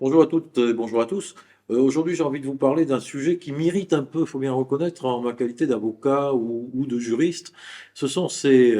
Bonjour à toutes et bonjour à tous. Aujourd'hui, j'ai envie de vous parler d'un sujet qui m'irrite un peu, il faut bien reconnaître, en ma qualité d'avocat ou de juriste. Ce sont ces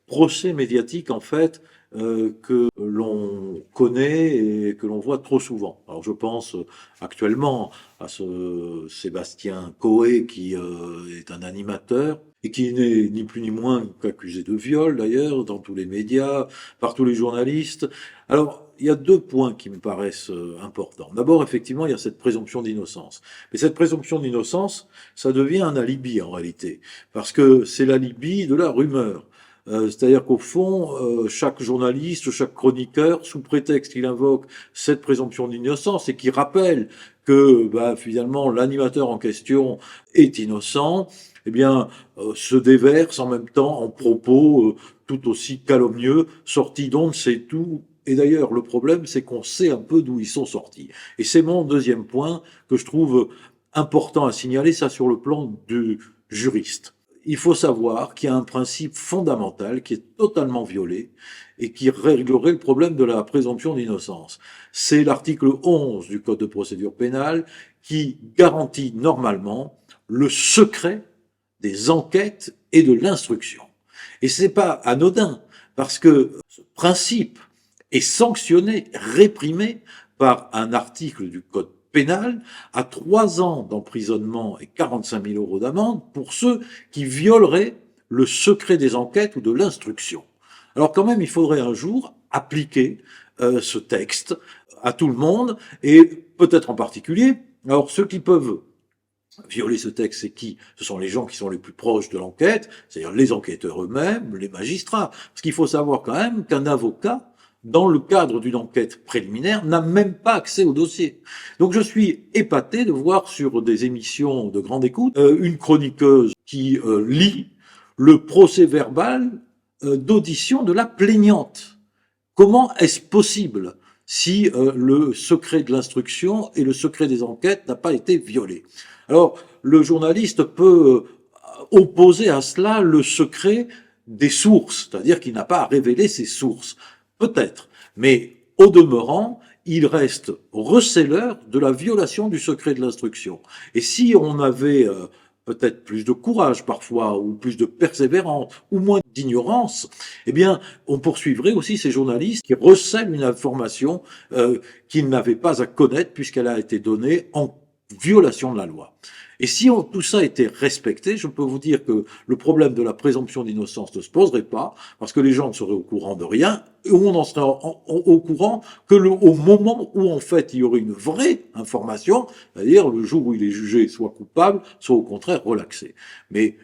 procès médiatiques, en fait, que l'on connaît et que l'on voit trop souvent. Alors, je pense actuellement à ce Sébastien Coé, qui est un animateur et qui n'est ni plus ni moins qu'accusé de viol, d'ailleurs, dans tous les médias, par tous les journalistes. Alors, il y a deux points qui me paraissent importants. D'abord, effectivement, il y a cette présomption d'innocence. Mais cette présomption d'innocence, ça devient un alibi en réalité, parce que c'est l'alibi de la rumeur. C'est-à-dire qu'au fond, chaque journaliste, chaque chroniqueur, sous prétexte qu'il invoque cette présomption d'innocence et qui rappelle que finalement l'animateur en question est innocent, eh bien, se déverse en même temps en propos tout aussi calomnieux, sortis d'on ne sait où. Et d'ailleurs, le problème, c'est qu'on sait un peu d'où ils sont sortis. Et c'est mon deuxième point que je trouve important à signaler, ça sur le plan du juriste. Il faut savoir qu'il y a un principe fondamental qui est totalement violé et qui réglerait le problème de la présomption d'innocence. C'est l'article 11 du Code de procédure pénale qui garantit normalement le secret des enquêtes et de l'instruction. Et c'est pas anodin, parce que ce principe est sanctionné, réprimé par un article du Code pénal à 3 ans d'emprisonnement et 45 000 euros d'amende pour ceux qui violeraient le secret des enquêtes ou de l'instruction. Alors quand même, il faudrait un jour appliquer ce texte à tout le monde et peut-être en particulier, alors ceux qui peuvent violer ce texte, c'est qui? Ce sont les gens qui sont les plus proches de l'enquête, c'est-à-dire les enquêteurs eux-mêmes, les magistrats. Parce qu'il faut savoir quand même qu'un avocat, dans le cadre d'une enquête préliminaire, n'a même pas accès au dossier. Donc je suis épaté de voir sur des émissions de grande écoute une chroniqueuse qui lit le procès-verbal d'audition de la plaignante. Comment est-ce possible si le secret de l'instruction et le secret des enquêtes n'a pas été violé? Alors, le journaliste peut opposer à cela le secret des sources, c'est-à-dire qu'il n'a pas à révéler ses sources. Peut-être, mais au demeurant, il reste receleur de la violation du secret de l'instruction. Et si on avait peut-être plus de courage parfois, ou plus de persévérance, ou moins d'ignorance, eh bien, on poursuivrait aussi ces journalistes qui recèlent une information qu'ils n'avaient pas à connaître puisqu'elle a été donnée en violation de la loi. Et si tout ça était respecté, je peux vous dire que le problème de la présomption d'innocence ne se poserait pas, parce que les gens ne seraient au courant de rien, et on en serait au courant que au moment où en fait il y aurait une vraie information, c'est-à-dire le jour où il est jugé soit coupable, soit au contraire relaxé. Mais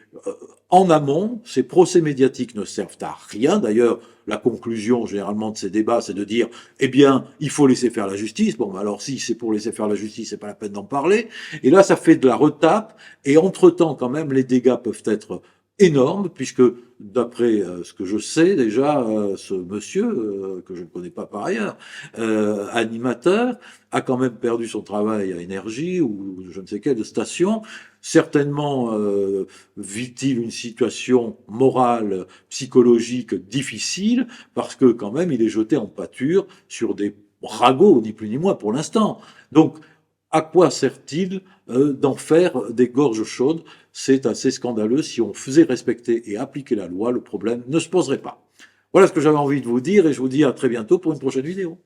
en amont, ces procès médiatiques ne servent à rien. D'ailleurs, la conclusion généralement de ces débats, c'est de dire, eh bien, il faut laisser faire la justice. Bon, alors si c'est pour laisser faire la justice, c'est pas la peine d'en parler. Et là, ça fait de la retape. Et entre-temps, quand même, les dégâts peuvent être énormes, puisque d'après ce que je sais déjà, ce monsieur, que je ne connais pas par ailleurs, animateur, a quand même perdu son travail à Énergie ou je ne sais quelle station. Certainement vit-il une situation morale, psychologique difficile, parce que quand même il est jeté en pâture sur des ragots, ni plus ni moins pour l'instant. Donc, à quoi sert-il d'en faire des gorges chaudes? C'est assez scandaleux. Si on faisait respecter et appliquer la loi, le problème ne se poserait pas. Voilà ce que j'avais envie de vous dire et je vous dis à très bientôt pour une prochaine vidéo.